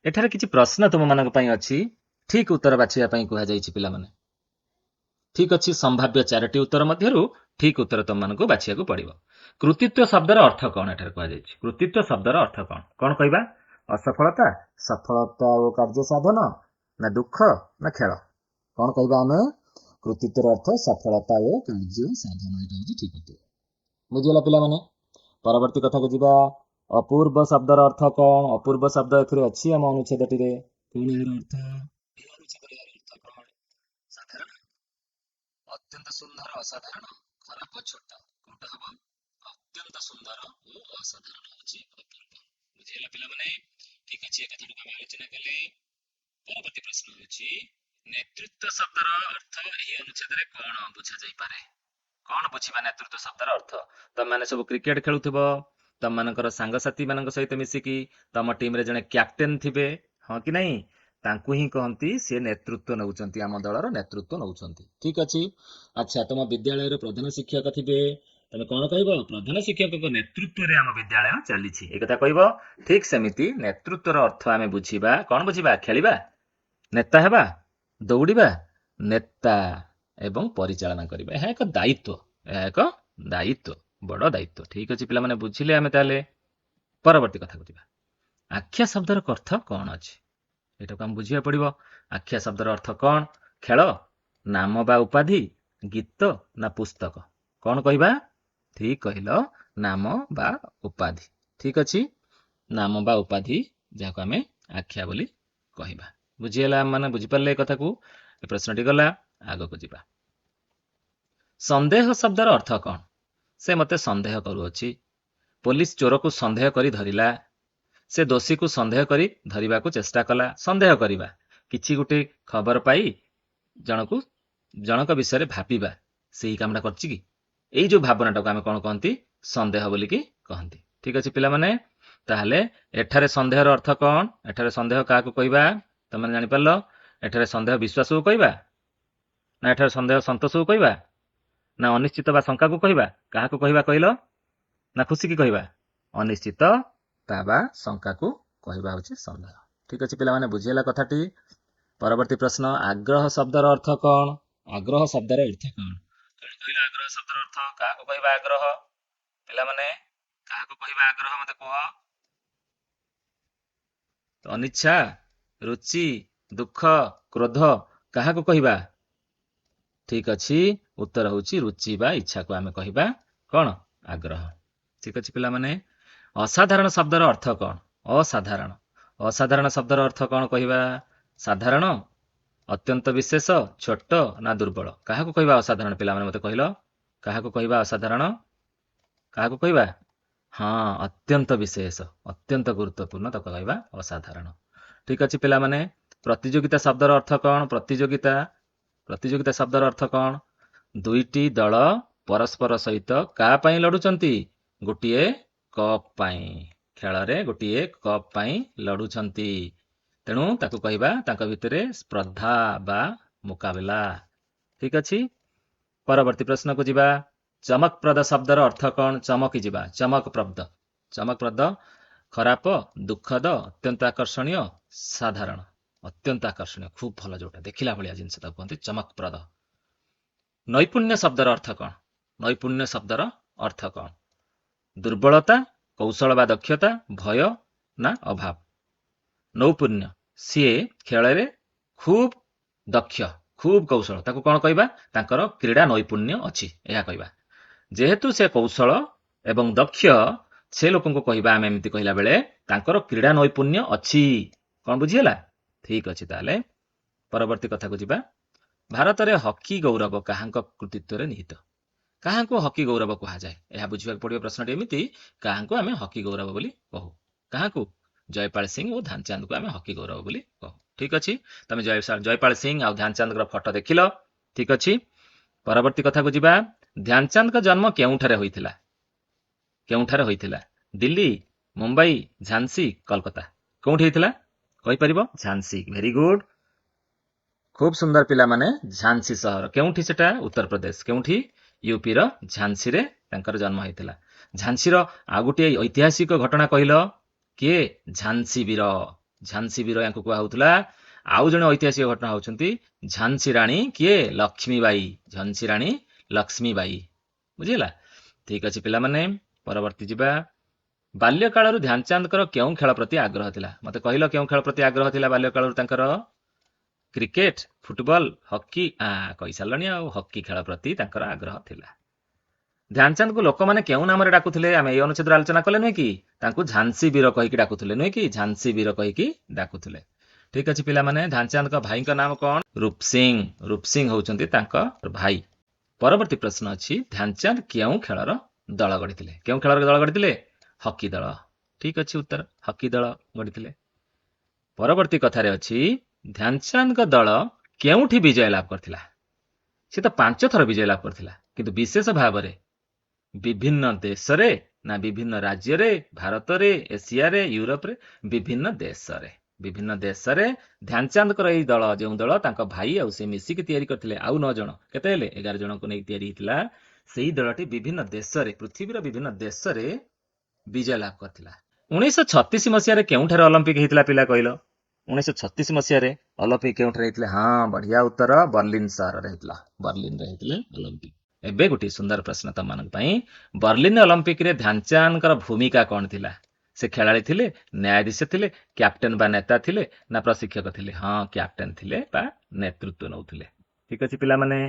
ଏଠାରେ କିଛି ପ୍ରଶ୍ନ ତୁମମାନଙ୍କ ପାଇଁ ଅଛି। ଠିକ୍ ଉତ୍ତର ବାଛିବା ପାଇଁ କୁହାଯାଇଛି ପିଲାମାନେ। ଠିକ୍ ଅଛି, ସମ୍ଭାବ୍ୟ 4ଟି ଉତ୍ତର ମଧ୍ୟରୁ ଠିକ ଉତ୍ତର ତମମାନଙ୍କୁ ବାଛିବାକୁ ପଡିବ। କୃତିତ୍ୱ ଶବ୍ଦର ଅର୍ଥ କଣ ଏଠାରେ କୁହାଯାଇଛି? କୃତିତ୍ୱ ଶବ୍ଦର ଅର୍ଥ କଣ? କଣ କହିବା? ଅସଫଳତା, ସଫଳତା ଓ କାର୍ଯ୍ୟ ସାଧନ, ନା ଦୁଃଖ, ନା ଖେଳ? କଣ କହିବା ଆମେ? କୃତିତ୍ୱର ଅର୍ଥ ସଫଳତା ଓ କାର୍ଯ୍ୟ ସାଧନ। ଏଇଟା ହେଉଛି ଠିକ ଉତ୍ତର। ବୁଝିଗଲା ପିଲାମାନେ? ପରବର୍ତ୍ତୀ କଥାକୁ ଯିବା। ଅପୂର୍ବ ଶବ୍ଦର ଅର୍ଥ କଣ? ଅପୂର୍ବ ଶବ୍ଦ ଏଥିରେ ଅଛି ଆମ ଅନୁଚ୍ଛେଦଟିରେ। କଣ ଏହାର ଅର୍ଥ? ଏହି ଅନୁଚ୍ଛେଦର ଏହାର ଅର୍ଥ କଣ? ସାଧାରଣ, ଅତ୍ୟନ୍ତ ସୁନ୍ଦର, ଅସାଧାରଣ, ଖରାପ, ଛୋଟ। କୋଉଟା ହବ? ଅତ୍ୟନ୍ତ ସୁନ୍ଦର ଓ ଅସାଧାରଣ ହେଉଛି ଅପୂର୍ବ। ବୁଝିଗଲା ପିଲାମାନେ? ଠିକ ଅଛି, ଏ କଥାଟିକୁ ଆମେ ଆଲୋଚନା କଲେ। ପରବର୍ତ୍ତୀ ପ୍ରଶ୍ନ ହେଉଛି ନେତୃତ୍ୱ ଶବ୍ଦର ଅର୍ଥ ଏହି ଅନୁଚ୍ଛେଦରେ କଣ ବୁଝାଯାଇପାରେ? କଣ ବୁଝିବା ନେତୃତ୍ୱ ଶବ୍ଦର ଅର୍ଥ? ତମମାନେ ସବୁ କ୍ରିକେଟ ଖେଳୁଥିବ, ତମମାନଙ୍କର ସାଙ୍ଗସାଥି ମାନଙ୍କ ସହିତ ମିଶିକି ତମ ଟିମରେ ଜଣେ କ୍ୟାପ୍ଟେନ ଥିବେ, ହଁ କି ନାହିଁ? ତାଙ୍କୁ ହିଁ କହନ୍ତି ସିଏ ନେତୃତ୍ୱ ନେଉଛନ୍ତି, ଆମ ଦଳର ନେତୃତ୍ୱ ନେଉଛନ୍ତି। ଠିକ ଅଛି। ଆଚ୍ଛା, ତମ ବିଦ୍ୟାଳୟର ପ୍ରଧାନ ଶିକ୍ଷକ ଥିବେ, ତମେ କଣ କହିବ? ପ୍ରଧାନ ଶିକ୍ଷକଙ୍କ ନେତୃତ୍ୱରେ ଆମ ବିଦ୍ୟାଳୟ ଚାଲିଛି, ଏ କଥା କହିବ। ଠିକ ସେମିତି ନେତୃତ୍ୱର ଅର୍ଥ ଆମେ ବୁଝିବା। କଣ ବୁଝିବା? ଖେଳିବା, ନେତା ହେବା, ଦୌଡ଼ିବା, ନେତା ଏବଂ ପରିଚାଳନା କରିବା। ଏହା ଏକ ଦାୟିତ୍ୱ, ଏହା ଏକ ଦାୟିତ୍ୱ, ବଡ ଦାୟିତ୍ୱ। ଠିକ ଅଛି ପିଲାମାନେ, ବୁଝିଲେ ଆମେ ତାହେଲେ। ପରବର୍ତ୍ତୀ କଥାକୁ ଯିବା। ଆଖ୍ୟା ଶବ୍ଦର ଅର୍ଥ କଣ ଅଛି? ଏଟାକୁ ଆମେ ବୁଝିବାକୁ ପଡିବ। ଆଖ୍ୟା ଶବ୍ଦର ଅର୍ଥ କଣ? ଖେଳ, ନାମ ବା ଉପାଧି, ଗୀତ, ନା ପୁସ୍ତକ? କଣ କହିବା? ଠିକ କହିଲ, ନାମ ବା ଉପାଧି। ଠିକ ଅଛି, ନାମ ବା ଉପାଧି, ଯାହାକୁ ଆମେ ଆଖ୍ୟା ବୋଲି କହିବା। ବୁଝିହେଲା? ମାନେ ବୁଝିପାରିଲେ ଏ କଥାକୁ? ଏ ପ୍ରଶ୍ନଟି ଗଲା। ଆଗକୁ ଯିବା। ସନ୍ଦେହ ଶବ୍ଦର ଅର୍ଥ କଣ? ସେ ମୋତେ ସନ୍ଦେହ କରୁଅଛି। ପୋଲିସ ଚୋରକୁ ସନ୍ଦେହ କରି ଧରିଲା। ସେ ଦୋଷୀକୁ ସନ୍ଦେହ କରି ଧରିବାକୁ ଚେଷ୍ଟା କଲା। ସନ୍ଦେହ କରିବା, କିଛି ଗୋଟେ ଖବର ପାଇ ଜଣକ ବିଷୟରେ ଭାବିବା, ସେଇ କାମଟା କରିଛି କି? ଏଇ ଯୋଉ ଭାବନାଟାକୁ ଆମେ କଣ କହନ୍ତି? ସନ୍ଦେହ ବୋଲିକି କହନ୍ତି। ଠିକ ଅଛି ପିଲାମାନେ? ତାହେଲେ ଏଠାରେ ସନ୍ଦେହର ଅର୍ଥ କଣ? ଏଠାରେ ସନ୍ଦେହ କାହାକୁ କହିବା? ତମେ ଜାଣିପାରିଲ? ଏଠାରେ ସନ୍ଦେହ ବିଶ୍ୱାସକୁ କହିବା, ନା ଏଠାରେ ସନ୍ଦେହ ସନ୍ତୋଷକୁ କହିବା, ନା ଅନିଶ୍ଚିତ ବା ଶଙ୍କାକୁ କହିବା? କାହାକୁ କହିବା କହିଲ? ନା ଖୁସିକି କହିବା? ଅନିଶ୍ଚିତତା ବା ଶଙ୍କାକୁ କହିବା ହେଉଛି ସନ୍ଦେହ। ଠିକ ଅଛି ପିଲାମାନେ, ବୁଝିହେଲା କଥାଟି? ପରବର୍ତ୍ତୀ ପ୍ରଶ୍ନ, ଆଗ୍ରହ ଶବ୍ଦର ଅର୍ଥ କଣ? ଆଗ୍ରହ ଶବ୍ଦର ଅର୍ଥ କଣ? କଣ କହିଲ ଆଗ୍ରହ ଶବ୍ଦର ଅର୍ଥ? କାହାକୁ କହିବା ଆଗ୍ରହ? ପିଲାମାନେ କାହାକୁ କହିବା ଆଗ୍ରହ ମତେ କୁହ? ଅନିଚ୍ଛା, ରୁଚି, ଦୁଃଖ, କ୍ରୋଧ, କାହାକୁ କହିବା? ଠିକ ଅଛି, ଉତ୍ତର ହେଉଛି ରୁଚି ବା ଇଚ୍ଛାକୁ ଆମେ କହିବା କଣ? ଆଗ୍ରହ। ଠିକ ଅଛି ପିଲାମାନେ? ଅସାଧାରଣ ଶବ୍ଦର ଅର୍ଥ କଣ? ଅସାଧାରଣ। ଅସାଧାରଣ ଶବ୍ଦର ଅର୍ଥ କଣ କହିବା? ସାଧାରଣ, ଅତ୍ୟନ୍ତ ବିଶେଷ, ଛୋଟ, ନା ଦୁର୍ବଳ? କାହାକୁ କହିବା ଅସାଧାରଣ? ପିଲାମାନେ ମତେ କହିଲ, କାହାକୁ କହିବା ଅସାଧାରଣ? କାହାକୁ କହିବା? ହଁ, ଅତ୍ୟନ୍ତ ବିଶେଷ, ଅତ୍ୟନ୍ତ ଗୁରୁତ୍ୱପୂର୍ଣ୍ଣ, ତାକୁ କହିବା ଅସାଧାରଣ। ଠିକ ଅଛି ପିଲାମାନେ? ପ୍ରତିଯୋଗିତା ଶବ୍ଦର ଅର୍ଥ କଣ? ପ୍ରତିଯୋଗିତା, ପ୍ରତିଯୋଗିତା ଶବ୍ଦର ଅର୍ଥ କଣ? ଦୁଇଟି ଦଳ ପରସ୍ପର ସହିତ କାହା ପାଇଁ ଲଢୁଛନ୍ତି? ଗୋଟିଏ କପ୍ ପାଇଁ। ଖେଳରେ ଗୋଟିଏ କପ୍ ପାଇଁ ଲଢୁଛନ୍ତି, ତେଣୁ ତାକୁ କହିବା ତାଙ୍କ ଭିତରେ ସ୍ପର୍ଦ୍ଧା ବା ମୁକାବିଲା। ଠିକ ଅଛି, ପରବର୍ତ୍ତୀ ପ୍ରଶ୍ନକୁ ଯିବା। ଚମକପ୍ରଦ ଶବ୍ଦର ଅର୍ଥ କଣ? ଚମକି ଯିବା, ଚମକପ୍ରଦ। ଚମକପ୍ରଦ, ଖରାପ, ଦୁଃଖଦ, ଅତ୍ୟନ୍ତ ଆକର୍ଷଣୀୟ, ସାଧାରଣ। ଅତ୍ୟନ୍ତ ଆକର୍ଷଣୀୟ, ଖୁବ୍ ଭଲ, ଯୋଉଟା ଦେଖିଲା ଭଳିଆ ଜିନିଷ ତାକୁ କୁହନ୍ତି ଚମକପ୍ରଦ। ନୈପୁଣ୍ୟ ଶବ୍ଦର ଅର୍ଥ କଣ? ନୈପୁଣ୍ୟ ଶବ୍ଦର ଅର୍ଥ କଣ? ଦୁର୍ବଳତା, କୌଶଳ ବା ଦକ୍ଷତା, ଭୟ, ନା ଅଭାବ? ନୈପୁଣ୍ୟ, ସିଏ ଖେଳରେ ଖୁବ୍ ଦକ୍ଷ, ଖୁବ୍ କୌଶଳ, ତାକୁ କଣ କହିବା? ତାଙ୍କର କ୍ରୀଡ଼ା ନୈପୁଣ୍ୟ ଅଛି, ଏହା କହିବା। ଯେହେତୁ ସେ କୌଶଳ ଏବଂ ଦକ୍ଷ, ସେ ଲୋକଙ୍କୁ କହିବା ଆମେ ଏମିତି କହିଲା ବେଳେ ତାଙ୍କର କ୍ରୀଡ଼ା ନୈପୁଣ୍ୟ ଅଛି। କଣ ବୁଝିହେଲା? ଠିକ ଅଛି, ତାହେଲେ ପରବର୍ତ୍ତୀ କଥାକୁ ଯିବା। ଭାରତରେ ହକି ଗୌରବ କାହାଙ୍କ କୃତିତ୍ୱରେ ନିହିତ? କାହାଙ୍କୁ ହକି ଗୌରବ କୁହାଯାଏ? ଏହା ବୁଝିବାକୁ ପଡିବ। ପ୍ରଶ୍ନଟି ଏମିତି, କାହାଙ୍କୁ ଆମେ ହକି ଗୌରବ ବୋଲି କହୁ? କାହାକୁ? ଜୟପାଳ ସିଂ ଓ ଧ୍ୟାନଚାନ୍ଦକୁ ଆମେ ହକି ଗୌରବ ବୋଲି କହୁ। ଠିକ ଅଛି, ତମେ ଜୟପାଳ ସିଂ ଆଉ ଧ୍ୟାନଚାନ୍ଦଙ୍କର ଫଟୋ ଦେଖିଲ। ଠିକ ଅଛି, ପରବର୍ତ୍ତୀ କଥାକୁ ଯିବା। ଧ୍ୟାନଚାନ୍ଦଙ୍କ ଜନ୍ମ କେଉଁଠାରେ ହୋଇଥିଲା? କେଉଁଠାରେ ହୋଇଥିଲା? ଦିଲ୍ଲୀ, ମୁମ୍ବାଇ, ଝାନ୍ସୀ, କଲକାତା? କୋଉଠି ହେଇଥିଲା କହିପାରିବ? ଝାନ୍ସୀ। ଭେରି ଗୁଡ, ଖୁବ୍ ସୁନ୍ଦର ପିଲାମାନେ। ଝାନ୍ସୀ ସହର କେଉଁଠି? ସେଟା ଉତ୍ତରପ୍ରଦେଶ। କେଉଁଠି? ୟୁପିର ଝାନ୍ସୀରେ ତାଙ୍କର ଜନ୍ମ ହେଇଥିଲା। ଝାନ୍ସୀର ଆଉ ଗୋଟିଏ ଐତିହାସିକ ଘଟଣା କହିଲ? କିଏ? ଝାନ୍ସୀ ବୀର। ଝାନ୍ସୀ ବୀର ୟାଙ୍କୁ କୁହାହଉଥିଲା। ଆଉ ଜଣେ ଐତିହାସିକ ଘଟଣା ହଉଛନ୍ତି ଝାନ୍ସୀ ରାଣୀ। କିଏ? ଲକ୍ଷ୍ମୀବାଇ। ଝାନ୍ସୀ ରାଣୀ ଲକ୍ଷ୍ମୀବାଇ। ବୁଝିଲା? ଠିକ ଅଛି ପିଲାମାନେ, ପରବର୍ତ୍ତୀ ଯିବା। ବାଲ୍ୟକାଳରୁ ଧ୍ୟାନଚାନ୍ଦଙ୍କର କେଉଁ ଖେଳ ପ୍ରତି ଆଗ୍ରହ ଥିଲା? ମତେ କହିଲ କେଉଁ ଖେଳ ପ୍ରତି ଆଗ୍ରହ ଥିଲା ବାଲ୍ୟକାଳରୁ ତାଙ୍କର? Cricket, football, hockey? କହିସାରିଲଣି ଆଉ, ହକି ଖେଳ ପ୍ରତି ତାଙ୍କର ଆଗ୍ରହ ଥିଲା। ଧ୍ୟାନଚାନ୍ଦଙ୍କୁ ଲୋକମାନେ କେଉଁ ନାମରେ ଡାକୁଥିଲେ? ଆମେ ଏଇ ଅନୁଚ୍ଛେଦରେ ଆଲୋଚନା କଲେ ନୁହେଁ କି? ତାଙ୍କୁ ଝାନ୍ସୀ ବୀର କହିକି ଡାକୁଥିଲେ ନୁହେଁ କି? ଝାନ୍ସୀ ବୀର କହିକି ଡାକୁଥିଲେ। ଠିକ ଅଛି ପିଲାମାନେ, ଧ୍ୟାନଚାନ୍ଦଙ୍କ ଭାଇଙ୍କ ନାମ କଣ? ରୂପସିଂ। ରୂପସିଂ ହଉଛନ୍ତି ତାଙ୍କ ଭାଇ। ପରବର୍ତ୍ତୀ ପ୍ରଶ୍ନ ଅଛି, ଧ୍ୟାନଚାନ୍ଦ କେଉଁ ଖେଳର ଦଳ ଗଢିଥିଲେ? କେଉଁ ଖେଳର ଦଳ ଗଢିଥିଲେ? ହକି ଦଳ। ଠିକ ଅଛି ଉତ୍ତର, ହକି ଦଳ ଗଢିଥିଲେ। ପରବର୍ତ୍ତୀ କଥାରେ ଅଛି, ଧ୍ୟାନଚାନ୍ଦଙ୍କ ଦଳ କେଉଁଠି ବିଜୟ ଲାଭ କରିଥିଲା? ସେ ତ 5 ଥର ବିଜୟ ଲାଭ କରିଥିଲା, କିନ୍ତୁ ବିଶେଷ ଭାବରେ ବିଭିନ୍ନ ଦେଶରେ ନା ବିଭିନ୍ନ ରାଜ୍ୟରେ, ଭାରତରେ, ଏସିଆରେ, ୟୁରୋପରେ, ବିଭିନ୍ନ ଦେଶରେ ଧ୍ୟାନଚାନ୍ଦଙ୍କର ଏଇ ଦଳ, ଯେଉଁ ଦଳ ତାଙ୍କ ଭାଇ ଆଉ ସେ ମିଶିକି ତିଆରି କରିଥିଲେ, ଆଉ 9 ଜଣ, କେତେ ହେଲେ? 11 ଜଣଙ୍କୁ ନେଇ ତିଆରି ହେଇଥିଲା। ସେଇ ଦଳଟି ବିଭିନ୍ନ ଦେଶରେ, ପୃଥିବୀର ବିଭିନ୍ନ ଦେଶରେ ବିଜୟ ଲାଭ କରିଥିଲା। 1936 ମସିହାରେ କେଉଁଠାରେ ଅଲିମ୍ପିକ ହେଇଥିଲା ପିଲା କହିଲ? 1936 ମସିହାରେ ଅଲିମ୍ପିକ କେଉଁଠାରେ ହେଇଥିଲା? ହଁ, ବଢିଆ ଉତ୍ତର, ବର୍ଲିନ ସହରରେ ହେଇଥିଲା। ବର୍ଲିନରେ ହେଇଥିଲା ଅଲିମ୍ପିକ। ଏବେ ଗୋଟିଏ ସୁନ୍ଦର ପ୍ରଶ୍ନ ତମମାନଙ୍କ ପାଇଁ। ବର୍ଲିନ ଅଲିମ୍ପିକରେ ଧ୍ୟାନଚାନ୍ଦଙ୍କର ଭୂମିକା କଣ ଥିଲା? ସେ ଖେଳାଳି ଥିଲେ, ନ୍ୟାୟାଧୀଶ ଥିଲେ, କ୍ୟାପ୍ଟେନ ବା ନେତା ଥିଲେ, ନା ପ୍ରଶିକ୍ଷକ ଥିଲେ? ହଁ, କ୍ୟାପ୍ଟେନ ଥିଲେ ବା ନେତୃତ୍ୱ ନେଉଥିଲେ। ଠିକ ଅଛି ପିଲାମାନେ,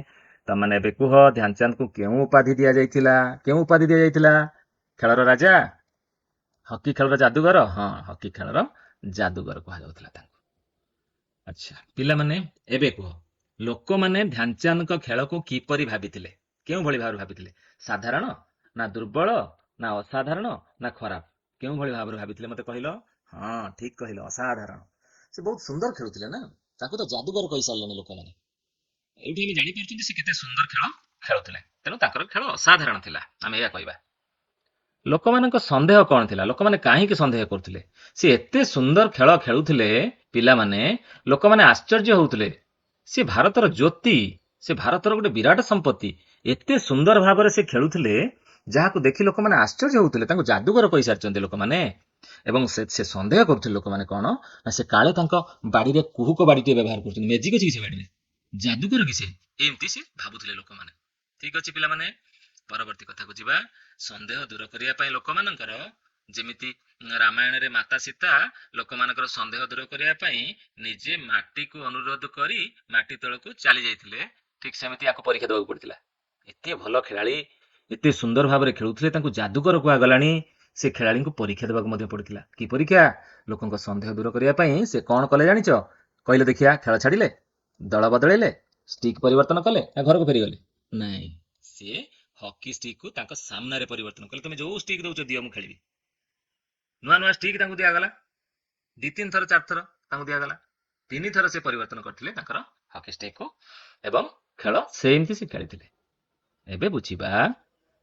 ତମମାନେ ଏବେ କୁହ, ଧ୍ୟାନଚାନ୍ଦଙ୍କୁ କେଉଁ ଉପାଧି ଦିଆଯାଇଥିଲା? କେଉଁ ଉପାଧି ଦିଆଯାଇଥିଲା? ଖେଳର ରାଜା, ହକି ଖେଳର ଯାଦୁଗର? ହଁ, ହକି ଖେଳର ଯାଦୁଗର କୁହାଯାଉଥିଲା ତାଙ୍କୁ। ଆଚ୍ଛା ପିଲାମାନେ, ଏବେ କୁହ, ଲୋକମାନେ ଧ୍ୟାନଚାନ୍ଦଙ୍କ ଖେଳକୁ କିପରି ଭାବିଥିଲେ? କେଉଁ ଭଳି ଭାବରେ ଭାବିଥିଲେ? ସାଧାରଣ, ନା ଦୁର୍ବଳ, ନା ଅସାଧାରଣ, ନା ଖରାପ? କେଉଁ ଭଳି ଭାବରେ ଭାବିଥିଲେ ମତେ କହିଲ? ହଁ, ଠିକ କହିଲ, ଅସାଧାରଣ। ସେ ବହୁତ ସୁନ୍ଦର ଖେଳୁଥିଲେ ନା, ତାକୁ ତ ଯାଦୁଗର କହିସାରିଲେଣି ଲୋକମାନେ। ଏଇଠି ଆମେ ଜାଣିପାରୁଛନ୍ତି ସେ କେତେ ସୁନ୍ଦର ଖେଳ ଖେଳୁଥିଲେ, ତେଣୁ ତାଙ୍କର ଖେଳ ଅସାଧାରଣ ଥିଲା, ଆମେ ଏହା କହିବା। ଲୋକମାନଙ୍କ ସନ୍ଦେହ କଣ ଥିଲା? ଲୋକମାନେ କାହିଁକି ସନ୍ଦେହ କରୁଥିଲେ? ସେ ଏତେ ସୁନ୍ଦର ଖେଳ ଖେଳୁଥିଲେ ପିଲାମାନେ, ଲୋକମାନେ ଆଶ୍ଚର୍ଯ୍ୟ ହଉଥିଲେ। ସେ ଭାରତର ଜ୍ୟୋତି, ସେ ଭାରତର ଗୋଟେ ବିରାଟ ସମ୍ପତ୍ତି। ଏତେ ସୁନ୍ଦର ଭାବରେ ସେ ଖେଳୁଥିଲେ, ଯାହାକୁ ଦେଖି ଲୋକମାନେ ଆଶ୍ଚର୍ଯ୍ୟ ହଉଥିଲେ। ତାଙ୍କୁ ଯାଦୁଗର କହିସାରିଛନ୍ତି ଲୋକମାନେ। ଏବଂ ସେ ସନ୍ଦେହ କରୁଥିଲେ ଲୋକମାନେ କଣ ନା, ସେ କାଳେ ତାଙ୍କ ବାଡିରେ କୁହୁକ ବାଡିଟିଏ ବ୍ୟବହାର କରୁଛନ୍ତି। ମେଜିକ ଅଛି କି ସେ ବାଡିରେ? ଯାଦୁଗର କି ସେ? ଏମିତି ସେ ଭାବୁଥିଲେ ଲୋକମାନେ। ଠିକ ଅଛି ପିଲାମାନେ, ପରବର୍ତ୍ତୀ କଥାକୁ ଯିବା। ସନ୍ଦେହ ଦୂର କରିବା ପାଇଁ ଲୋକମାନଙ୍କର, ଯେମିତି ରାମାୟଣରେ ମାତା ସୀତା ଲୋକମାନଙ୍କର ସନ୍ଦେହ ଦୂର କରିବା ପାଇଁ ନିଜେ ମାଟିକୁ ଅନୁରୋଧ କରି ମାଟି ତଳକୁ ଚାଲି ଯାଇଥିଲେ, ଠିକ ସେମିତି ୟାକୁ ପରୀକ୍ଷା ଦେବାକୁ ପଡିଥିଲା। ଏତେ ଭଲ ଖେଳାଳି, ଏତେ ସୁନ୍ଦର ଭାବରେ ଖେଳୁଥିଲେ, ତାଙ୍କୁ ଯାଦୁଗର କୁହାଗଲାଣି। ସେ ଖେଳାଳିଙ୍କୁ ପରୀକ୍ଷା ଦେବାକୁ ମଧ୍ୟ ପଡିଥିଲା। କି ପରୀକ୍ଷା? ଲୋକଙ୍କ ସନ୍ଦେହ ଦୂର କରିବା ପାଇଁ ସେ କଣ କଲେ ଜାଣିଛ? କହିଲେ ଦେଖିଆ। ଖେଳ ଛାଡିଲେ, ଦଳ ବଦଳେଇଲେ, ଷ୍ଟିକ ପରିବର୍ତ୍ତନ କଲେ, ନା ଘରକୁ ଫେରିଗଲେ? ନାଇଁ, ସିଏ ହକି ଷ୍ଟିକ କୁ ତାଙ୍କ ସାମ୍ନାରେ ପରିବର୍ତ୍ତନ କଲେ। ତମେ ଯୋଉ ଷ୍ଟିକ ଦଉଛ ଦିଅ, ମୁଁ ଖେଳିବି। ନୂଆ ନୂଆ ଷ୍ଟିକ ତାଙ୍କୁ ଦିଆଗଲା। 2-3 ଥର 4 ଥର ତାଙ୍କୁ ଦିଆଗଲା। 3 ଥର ସେ ପରିବର୍ତ୍ତନ କରିଥିଲେ ତାଙ୍କର ହକି ଷ୍ଟିକ କୁ, ଏବଂ ଖେଳ ସେମିତି ସେ ଖେଳିଥିଲେ। ଏବେ ବୁଝିବା,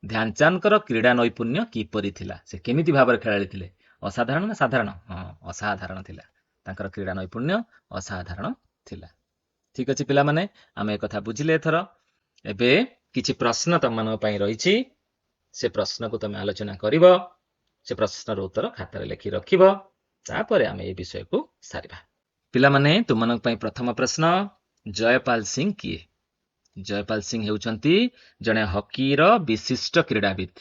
ଧ୍ୟାନଚାନ୍ଦଙ୍କର କ୍ରୀଡା ନୈପୁଣ୍ୟ କିପରି ଥିଲା? ସେ କେମିତି ଭାବରେ ଖେଳାଳି ଥିଲେ? ଅସାଧାରଣ ନା ସାଧାରଣ? ହଁ, ଅସାଧାରଣ ଥିଲା। ତାଙ୍କର କ୍ରୀଡା ନୈପୁଣ୍ୟ ଅସାଧାରଣ ଥିଲା। ଠିକ ଅଛି ପିଲାମାନେ, ଆମେ ଏକଥା ବୁଝିଲେ ଏଥର। ଏବେ କିଛି ପ୍ରଶ୍ନ ତମମାନଙ୍କ ପାଇଁ ରହିଛି। ସେ ପ୍ରଶ୍ନକୁ ତମେ ଆଲୋଚନା କରିବ। ସେ ପ୍ରଶ୍ନର ଉତ୍ତର ଖାତାରେ ଲେଖି ରଖିବ। ତାପରେ ଆମେ এই ବିଷୟକୁ ସାରିବା। ପିଲାମାନେ, ତୁମମାନଙ୍କ ପାଇଁ ପ୍ରଥମ ପ୍ରଶ୍ନ, ଜୟପାଲ ସିଂ କିଏ? ଜୟପାଲ ସିଂ ହେଉଛନ୍ତି ଜଣେ ହକିର ବିଶିଷ୍ଟ କ୍ରୀଡାବିତ।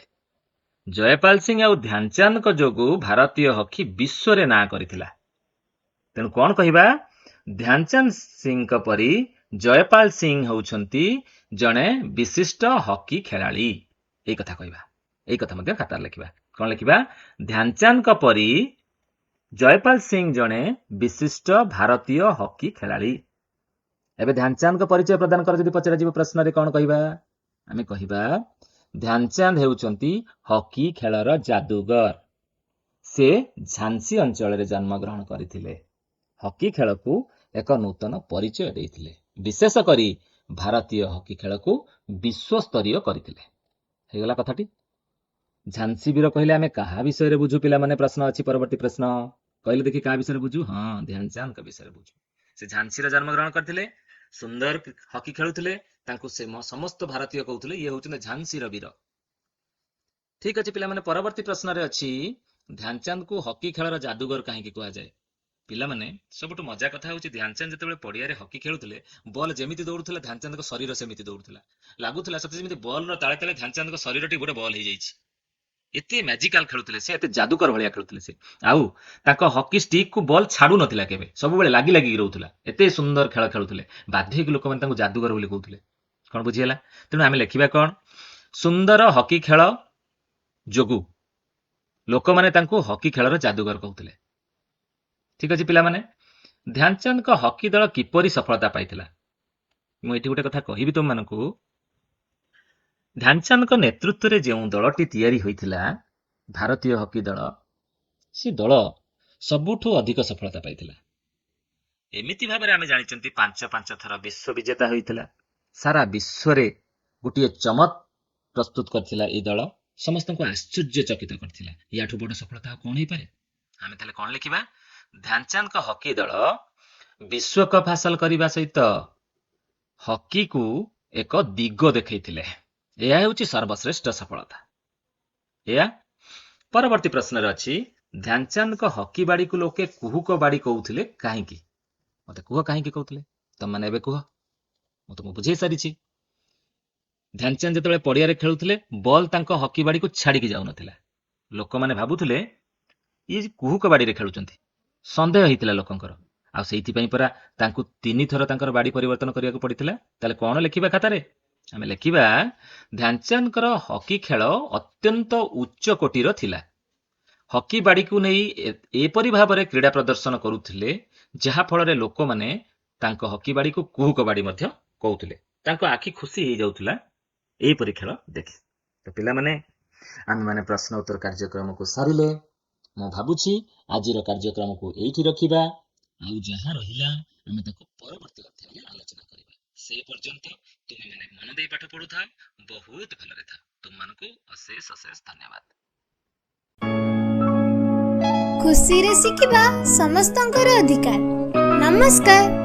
ଜୟପାଲ ସିଂ ଆଉ ଧ୍ୟାନଚାନ୍ଦଙ୍କ ଯୋଗୁଁ ଭାରତୀୟ ହକି ବିଶ୍ୱରେ ନାଁ କରିଥିଲା। ତେଣୁ କଣ କହିବା? ଧ୍ୟାନଚାନ୍ଦ ସିଂଙ୍କ ପରି ଜୟପାଲ ସିଂ ହେଉଛନ୍ତି ଜଣେ ବିଶିଷ୍ଟ ହକି ଖେଳାଳି। ଏଇ କଥା କହିବା। ଏଇ କଥା ମଧ୍ୟ ଖାତାରେ ଲେଖିବା। କଣ ଲେଖିବା? ଧ୍ୟାନଚାନ୍ଦଙ୍କ ପରି ଜୟପାଲ ସିଂ ଜଣେ ବିଶିଷ୍ଟ ଭାରତୀୟ ହକି ଖେଳାଳି। ଏବେ ଧ୍ୟାନଚାନ୍ଦଙ୍କ ପରିଚୟ ପ୍ରଦାନ କର ଯଦି ପଚରାଯିବ ପ୍ରଶ୍ନରେ, କଣ କହିବା? ଆମେ କହିବା, ଧ୍ୟାନଚାନ୍ଦ ହେଉଛନ୍ତି ହକି ଖେଳର ଯାଦୁଗର। ସେ ଝାନ୍ସୀ ଅଞ୍ଚଳରେ ଜନ୍ମଗ୍ରହଣ କରିଥିଲେ। ହକି ଖେଳକୁ ଏକ ନୂତନ ପରିଚୟ ଦେଇଥିଲେ। ବିଶେଷ କରି ଭାରତୀୟ ହକି ଖେଳକୁ ବିଶ୍ୱସ୍ତରୀୟ କରିଥିଲେ। ହେଇଗଲା କଥାଟି। ଝାନ୍ସୀ ବୀର କହିଲେ ଆମେ କାହା ବିଷୟରେ ବୁଝୁ ପିଲାମାନେ? ପ୍ରଶ୍ନ ଅଛି, ପରବର୍ତ୍ତୀ ପ୍ରଶ୍ନ। କହିଲେ ଦେଖି କାହା ବିଷୟରେ ବୁଝୁ? ହଁ, ଧ୍ୟାନଚାନ୍ଦଙ୍କ ବିଷୟରେ ବୁଝୁ। ସେ ଝାନ୍ସୀରେ ଜନ୍ମଗ୍ରହଣ କରିଥିଲେ, ସୁନ୍ଦର ହକି ଖେଳୁଥିଲେ, ତାଙ୍କୁ ସେ ସମସ୍ତ ଭାରତୀୟ କହୁଥିଲେ ଇଏ ହଉଛନ୍ତି ଝାନ୍ସୀର ବୀର। ଠିକ ଅଛି ପିଲାମାନେ, ପରବର୍ତ୍ତୀ ପ୍ରଶ୍ନରେ ଅଛି, ଧ୍ୟାନଚାନ୍ଦଙ୍କୁ ହକି ଖେଳର ଯାଦୁଗର କାହିଁକି କୁହାଯାଏ? ପିଲାମାନେ ସବୁଠୁ ମଜା କଥା ହଉଛି ଧ୍ୟାନଚାନ୍ଦ ଯେତେବେଳେ ପଡିଆରେ ହକି ଖେଳୁଥିଲେ ବଲ୍ ଯେମିତି ଦୌଡୁଥିଲା ଧ୍ୟାନଚାନ୍ଦଙ୍କ ଶରୀର ସେମିତି ଦୌଡୁଥିଲା। ଲାଗୁଥିଲା ସତେ ଯେମିତି ବଲର ତାଳେ ତାଳେ ଧ୍ୟାନଚାନ୍ଦଙ୍କ ଶରୀରଟି ଗୋଟେ ବଲ୍ ହେଇଯାଇଛି। ଏତେ ମ୍ୟାଜିକାଲ ଖେଳୁଥିଲେ ସେ, ଏତେ ଯାଦୁକର ଭଳିଆ ଖେଳୁଥିଲେ ସେ। ଆଉ ତାଙ୍କ ହକି ଷ୍ଟିକ୍ କୁ ବଲ୍ ଛାଡୁ ନଥିଲା କେବେ, ସବୁବେଳେ ଲାଗି ଲାଗିକି ରହୁଥିଲା। ଏତେ ସୁନ୍ଦର ଖେଳ ଖେଳୁଥିଲେ, ବାଧ୍ୟ ହେଇକି ଲୋକମାନେ ତାଙ୍କୁ ଯାଦୁକର ବୋଲି କହୁଥିଲେ। କଣ ବୁଝିହେଲା? ତେଣୁ ଆମେ ଲେଖିବା କଣ? ସୁନ୍ଦର ହକି ଖେଳ ଯୋଗୁ ଲୋକମାନେ ତାଙ୍କୁ ହକି ଖେଳର ଯାଦୁକର କହୁଥିଲେ। ଠିକ ଅଛି ପିଲାମାନେ, ଧ୍ୟାନଚାନ୍ଦଙ୍କ ହକି ଦଳ କିପରି ସଫଳତା ପାଇଥିଲା? ମୁଁ ଏଠି ଗୋଟେ କଥା କହିବି ତୁମମାନଙ୍କୁ। ଧ୍ୟାନଚାନ୍ଦଙ୍କ ନେତୃତ୍ୱରେ ଯେଉଁ ଦଳଟି ତିଆରି ହୋଇଥିଲା ଭାରତୀୟ ହକି ଦଳ, ସେ ଦଳ ସବୁଠୁ ଅଧିକ ସଫଳତା ପାଇଥିଲା। ଏମିତି ଭାବରେ ଆମେ ଜାଣିଛନ୍ତି 5 ଥର ବିଶ୍ୱ ବିଜେତା ହୋଇଥିଲା। ସାରା ବିଶ୍ୱରେ ଗୋଟିଏ ଚମକ ପ୍ରସ୍ତୁତ କରିଥିଲା ଏଇ ଦଳ, ସମସ୍ତଙ୍କୁ ଆଶ୍ଚର୍ଯ୍ୟଚକିତ କରିଥିଲା। ୟାଠୁ ବଡ ସଫଳତା ଆଉ କଣ ହେଇପାରେ? ଆମେ ତାହେଲେ କଣ ଲେଖିବା? ଧ୍ୟାନଚାନ୍ଦଙ୍କ ହକି ଦଳ ବିଶ୍ୱକପ୍ ହାସଲ କରିବା ସହିତ ହକିକୁ ଏକ ଦିଗ ଦେଖେଇଥିଲେ। ଏହା ହେଉଛି ସର୍ବଶ୍ରେଷ୍ଠ ସଫଳତା। ଏହା ପରବର୍ତ୍ତୀ ପ୍ରଶ୍ନରେ ଅଛି, ଧ୍ୟାନଚାନ୍ଦଙ୍କ ହକି ବାଡିକୁ ଲୋକେ କୁହୁକ ବାଡି କହୁଥିଲେ କାହିଁକି? ମତେ କୁହ କାହିଁକି କହୁଥିଲେ? ତମମାନେ ଏବେ କୁହ, ମୁଁ ତୁମକୁ ବୁଝେଇ ସାରିଛି। ଧ୍ୟାନଚାନ୍ଦ ଯେତେବେଳେ ପଡିଆରେ ଖେଳୁଥିଲେ ବଲ୍ ତାଙ୍କ ହକି ବାଡିକୁ ଛାଡିକି ଯାଉନଥିଲା। ଲୋକମାନେ ଭାବୁଥିଲେ ଇଏ କୁହୁକ ବାଡିରେ ଖେଳୁଛନ୍ତି, ସନ୍ଦେହ ହେଇଥିଲା ଲୋକଙ୍କର। ଆଉ ସେଇଥିପାଇଁ ପରା ତାଙ୍କୁ 3 ଥର ତାଙ୍କର ବାଡି ପରିବର୍ତ୍ତନ କରିବାକୁ ପଡିଥିଲା। ତାହେଲେ କଣ ଲେଖିବା ଖାତାରେ? ଆମେ ଲେଖିବା ଧ୍ୟାନଚାନ୍ଦଙ୍କର ହକି ଖେଳ ଅତ୍ୟନ୍ତ ଉଚ୍ଚ କୋଟିର ଥିଲା। ହକି ବାଡିକୁ ନେଇ ଏପରି ଭାବରେ କ୍ରୀଡା ପ୍ରଦର୍ଶନ କରୁଥିଲେ ଯାହା ଫଳରେ ଲୋକମାନେ ତାଙ୍କ ହକି ବାଡିକୁ କୁହୁକ ବାଡି ମଧ୍ୟ କହୁଥିଲେ। ତାଙ୍କ ଆଖି ଖୁସି ହେଇଯାଉଥିଲା ଏହିପରି ଖେଳ ଦେଖି। ତ ପିଲାମାନେ, ଆମେମାନେ ପ୍ରଶ୍ନ ଉତ୍ତର କାର୍ଯ୍ୟକ୍ରମକୁ ସାରିଲେ। ମୁଁ ଭାବୁଛି ଆଜିର କାର୍ଯ୍ୟକ୍ରମକୁ ଏଇଠି ରଖିବା, ଆଉ ଯାହା ରହିଲା ଆମେ ତାକୁ ପରବର୍ତ୍ତୀ ଅଧ୍ୟାୟରେ ଆଲୋଚନା କରିବା। ସେ ପର୍ଯ୍ୟନ୍ତ ତୁମେମାନେ ମନ ଦେଇ ପାଠ ପଢୁଥାଅ, ବହୁତ ଭଲରେ ଥାଅ। ତୁମମାନଙ୍କୁ ଅଶେଷ ଅଶେଷ ଧନ୍ୟବାଦ। ଖୁସିରେ ଶିଖିବା ସମସ୍ତଙ୍କର ଅଧିକାର। ନମସ୍କାର।